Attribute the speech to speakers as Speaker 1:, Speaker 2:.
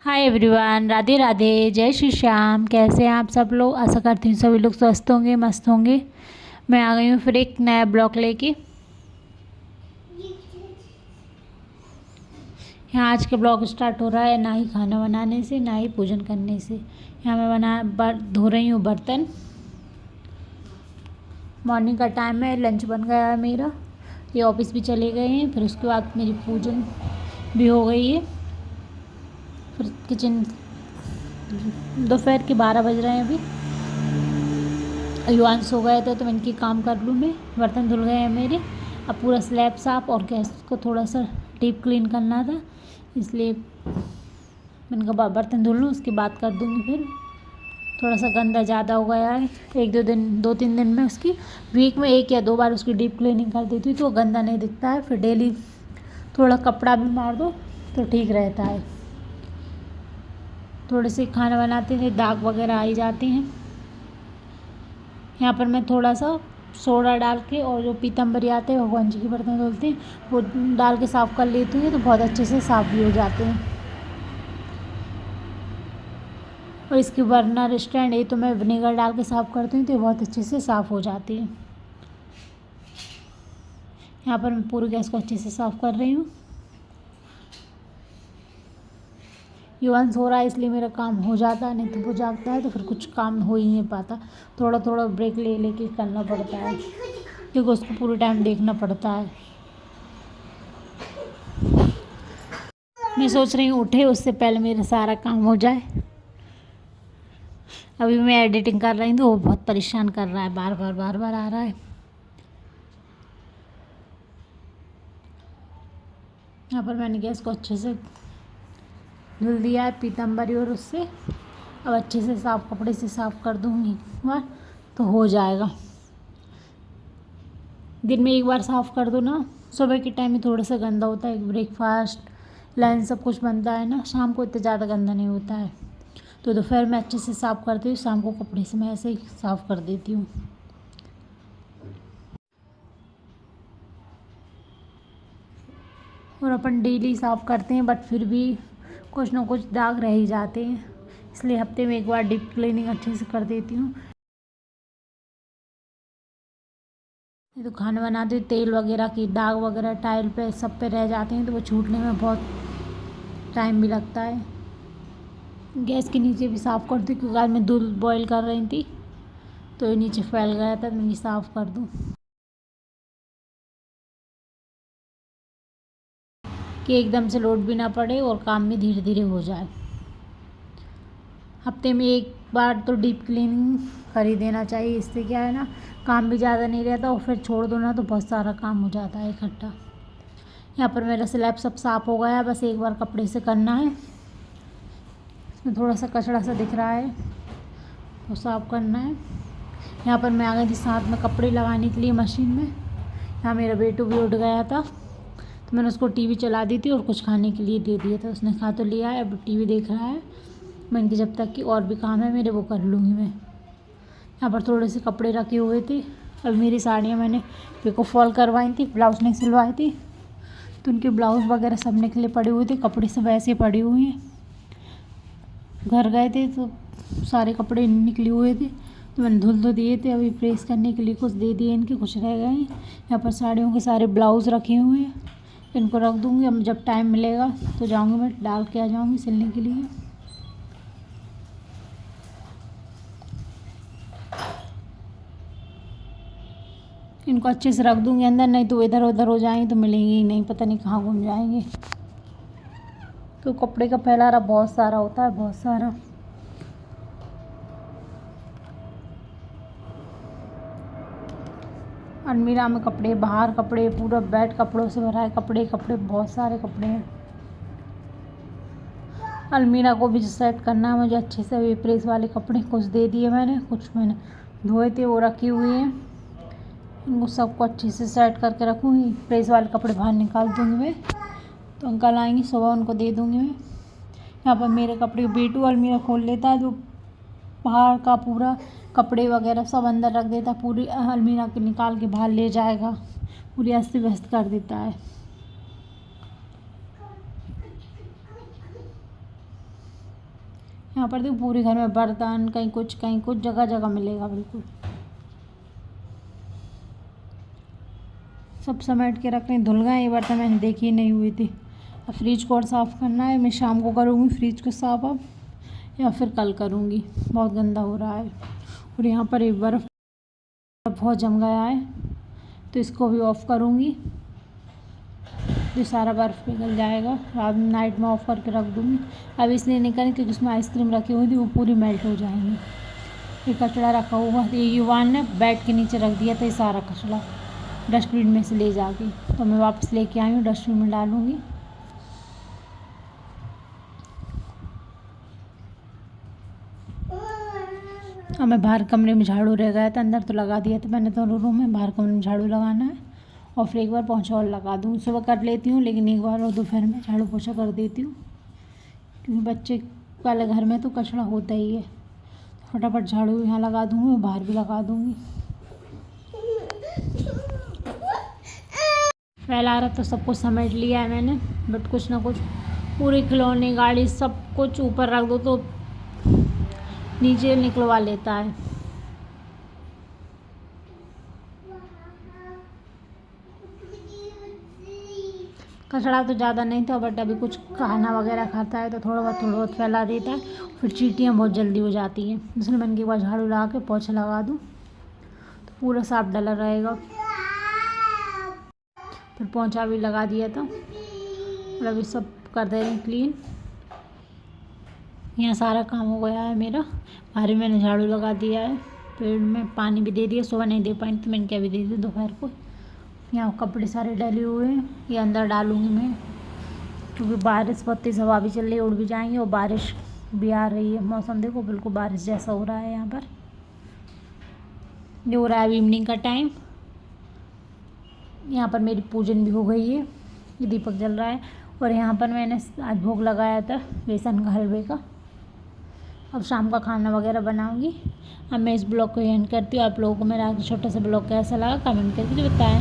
Speaker 1: Hi everyone, Radhe Radhe, जय श्री श्याम। कैसे हैं आप सब लोग? आशा करती हूँ सभी लोग स्वस्थ होंगे, मस्त होंगे। मैं आ गई हूँ फिर एक नया ब्लॉग लेके। यहाँ आज के ब्लॉग स्टार्ट हो रहा है ना ही खाना बनाने से ना ही पूजन करने से। यहाँ मैं धो रही हूँ बर्तन। मॉर्निंग का टाइम है, लंच बन गया है मेरा। ये ऑफिस भी चले गए हैं। फिर उसके बाद मेरी पूजन भी हो गई है। फिर किचन दोपहर के 12 बज रहे हैं अभी। युवान सो गए थे तो मैं इनकी काम कर लूँ। मैं बर्तन धुल गए हैं मेरे। अब पूरा स्लैब साफ और गैस को थोड़ा सा डीप क्लीन करना था, इसलिए मैंने कहा बर्तन धुल लूँ, उसके बाद कर दूँगी। फिर थोड़ा सा गंदा ज़्यादा हो गया है। 2-3 दिन में उसकी वीक में 1 या 2 बार उसकी डीप क्लीनिंग कर देती हूँ तो गंदा नहीं दिखता है। फिर डेली थोड़ा कपड़ा भी मार दो तो ठीक रहता है। थोड़े से खाना बनाते थे दाग वगैरह आ ही जाते हैं। यहाँ पर मैं थोड़ा सा सोडा डाल के और जो पीतम्बरी आते हैं भगवान जी के बर्तन धुलते हैं वो डाल के साफ़ कर लेती हूँ तो बहुत अच्छे से साफ़ भी हो जाते हैं। और इसकी बर्नर स्टैंड ये तो मैं विनेगर डाल के साफ़ करती हूँ तो ये बहुत अच्छे से साफ़ हो जाती है। यहाँ पर मैं पूरी गैस को अच्छे से साफ़ कर रही हूँ। युवांश हो रहा है इसलिए मेरा काम हो जाता है, नहीं तो वो जागता है तो फिर कुछ काम हो ही नहीं पाता। थोड़ा थोड़ा ब्रेक ले लेके करना पड़ता है क्योंकि उसको पूरे टाइम देखना पड़ता है। मैं सोच रही हूँ उठे उससे पहले मेरा सारा काम हो जाए। अभी मैं एडिटिंग कर रही हूँ तो वो बहुत परेशान कर रहा है, बार बार आ रहा है। यहाँ पर मैंने गैस को अच्छे से धुल दिया है पीतम्बरी और उससे। अब अच्छे से साफ कपड़े से साफ़ कर दूँगी एक बार तो हो जाएगा। दिन में एक बार साफ़ कर दो ना। सुबह के टाइम में थोड़ा सा गंदा होता है, ब्रेकफास्ट लंच सब कुछ बनता है ना। शाम को इतना ज़्यादा गंदा नहीं होता है तो दोपहर में अच्छे से साफ़ करती हूँ। शाम को कपड़े से मैं ऐसे ही साफ़ कर देती हूँ। और अपन डेली साफ़ करते हैं बट फिर भी कुछ ना कुछ दाग रह ही जाते हैं, इसलिए हफ्ते में एक बार डीप क्लीनिंग अच्छे से कर देती हूँ। ये तो खाना बनाते हुए तेल वगैरह की दाग वगैरह टाइल पे सब पे रह जाते हैं तो वो छूटने में बहुत टाइम भी लगता है। गैस के नीचे भी साफ़ करती हूँ क्योंकि आज मैं दूध बॉईल कर रही थी तो ये नीचे फैल गया था तो मैं साफ़ कर दूँ कि एकदम से लोड भी ना पड़े और काम भी धीरे धीरे हो जाए। हफ्ते में एक बार तो डीप क्लीनिंग कर ही देना चाहिए। इससे क्या है ना, काम भी ज़्यादा नहीं रहता और फिर छोड़ दो ना तो बहुत सारा काम हो जाता है इकट्ठा। यहाँ पर मेरा स्लैब सब साफ़ हो गया है, बस एक बार कपड़े से करना है। इसमें थोड़ा सा कचड़ा सा दिख रहा है तो साफ़ करना है। यहाँ पर मैं आ गई थी साथ में कपड़े लगाने के लिए मशीन में। यहाँ मेरा बेटू भी उठ गया था तो मैंने उसको टीवी चला दी थी और कुछ खाने के लिए दे दिया था। उसने खा तो लिया है, अब टीवी देख रहा है। मैं इनकी जब तक कि और भी काम है मेरे वो कर लूँगी मैं। यहाँ पर थोड़े से कपड़े रखे हुए थे। अब मेरी साड़ियाँ मैंने पिको फॉल करवाई थी, ब्लाउज नहीं सिलवाई थी तो उनके ब्लाउज वगैरह सब निकले पड़े हुए थे। कपड़े सब ऐसे पड़े हुए हैं। घर गए थे तो सारे कपड़े निकले हुए थे तो मैंने धुल तो दिए थे। अभी प्रेस करने के लिए कुछ दे दिए, इनके कुछ रह गए हैं। यहाँ पर साड़ियों के सारे ब्लाउज़ रखे हुए हैं, इनको रख दूँगी। अब जब टाइम मिलेगा तो जाऊँगी, मैं डाल के आ जाऊँगी सिलने के लिए। इनको अच्छे से रख दूँगी अंदर, नहीं तो इधर उधर हो जाएंगे तो मिलेंगे ही नहीं, पता नहीं कहाँ घूम जाएंगे। तो कपड़े का फैलारा बहुत सारा होता है, बहुत सारा। अलमीरा में कपड़े, बाहर कपड़े, पूरा बेड कपड़ों से भरा है। कपड़े कपड़े बहुत सारे कपड़े हैं। अलमीरा को भी सेट करना है मुझे अच्छे से। अभी प्रेस वाले कपड़े कुछ दे दिए मैंने, कुछ मैंने धोए थे वो रखे हुए हैं। इनको सबको अच्छे से सेट करके रखूँगी। प्रेस वाले कपड़े बाहर निकाल दूँगी मैं तो अंकल आएंगे सुबह उनको दे दूँगी मैं। यहाँ पर मेरे कपड़े बेटू अलमीरा खोल लेता है तो बाहर का पूरा कपड़े वगैरह सब अंदर रख देता है। पूरी अलमीरा के निकाल के बाहर ले जाएगा, पूरी अस्त व्यस्त कर देता है। यहाँ पर देखो पूरे घर में बर्तन, कहीं कुछ जगह जगह मिलेगा बिल्कुल। सब समेट के रख रही, धुल गए ये बर्तन, मैंने देखी नहीं हुई थी। अब फ्रिज को और साफ़ करना है, मैं शाम को करूँगी फ्रिज को साफ़ अब, या फिर कल करूँगी, बहुत गंदा हो रहा है। और यहाँ पर एक बर्फ़ बहुत जम गया है, तो इसको भी ऑफ़ करूँगी, तो सारा बर्फ़ पिघल जाएगा। रात में नाइट में ऑफ़ करके रख दूँगी। अब इसलिए नहीं करें क्योंकि उसमें आइसक्रीम रखी हुई थी, वो पूरी मेल्ट हो जाएंगी। ये कचरा रखा हुआ, ये युवान ने बेड के नीचे रख दिया था, ये सारा कचरा डस्टबिन में से ले जाके, तो मैं वापस लेके आई हूँ, डस्टबिन में डालूँगी। और मैं बाहर कमरे में झाड़ू रह गया था, अंदर तो लगा दिया था मैंने दोनों रूम में, बाहर कमरे में झाड़ू लगाना है और फिर एक बार पोंछा और लगा दूँ। सुबह कर लेती हूँ, लेकिन एक बार और दोपहर में झाड़ू पोंछा कर देती हूँ, क्योंकि बच्चे वाले घर में तो कचरा होता ही है। फटाफट झाड़ू यहाँ लगा दूँगी, बाहर भी लगा दूँगी। फैला रहा तो सब कुछ समेट लिया है मैंने, बट कुछ ना कुछ पूरे खिलौने, गाड़ी, सब कुछ ऊपर रख दो तो नीचे निकलवा लेता है। कचरा तो ज़्यादा नहीं था, बट अभी कुछ खाना वगैरह खाता है तो थोड़ा बहुत फैला देता है, फिर चींटियाँ बहुत जल्दी हो जाती हैं। इसलिए मैंने एक बार झाड़ू लगा के पोंछा लगा दूँ तो पूरा साफ डला रहेगा। फिर पोंछा भी लगा दिया था और अभी सब कर दे रहे हैं क्लीन। यहाँ सारा काम हो गया है मेरा, बाहर मैंने झाड़ू लगा दिया है, पेड़ में पानी भी दे दिया, सुबह नहीं दे पाई तो मैंने क्या भी दे दिया दोपहर को। यहाँ कपड़े सारे डले हुए हैं, ये अंदर डालूँगी मैं, क्योंकि बारिश बहुत तेज़ हवा भी चल रही है, उड़ भी जाएंगे और बारिश भी आ रही है। मौसम देखो बिल्कुल बारिश जैसा हो रहा है। यहाँ पर ये हो रहा है इवनिंग का टाइम। यहाँ पर मेरी पूजन भी हो गई है, ये दीपक जल रहा है और यहाँ पर मैंने आज भोग लगाया था बेसन का हलवे का। अब शाम का खाना वगैरह बनाऊंगी। अब मैं इस ब्लॉग को एंड करती हूँ। आप लोगों को मेरा छोटा सा ब्लॉग कैसा लगा कमेंट करके बताएं।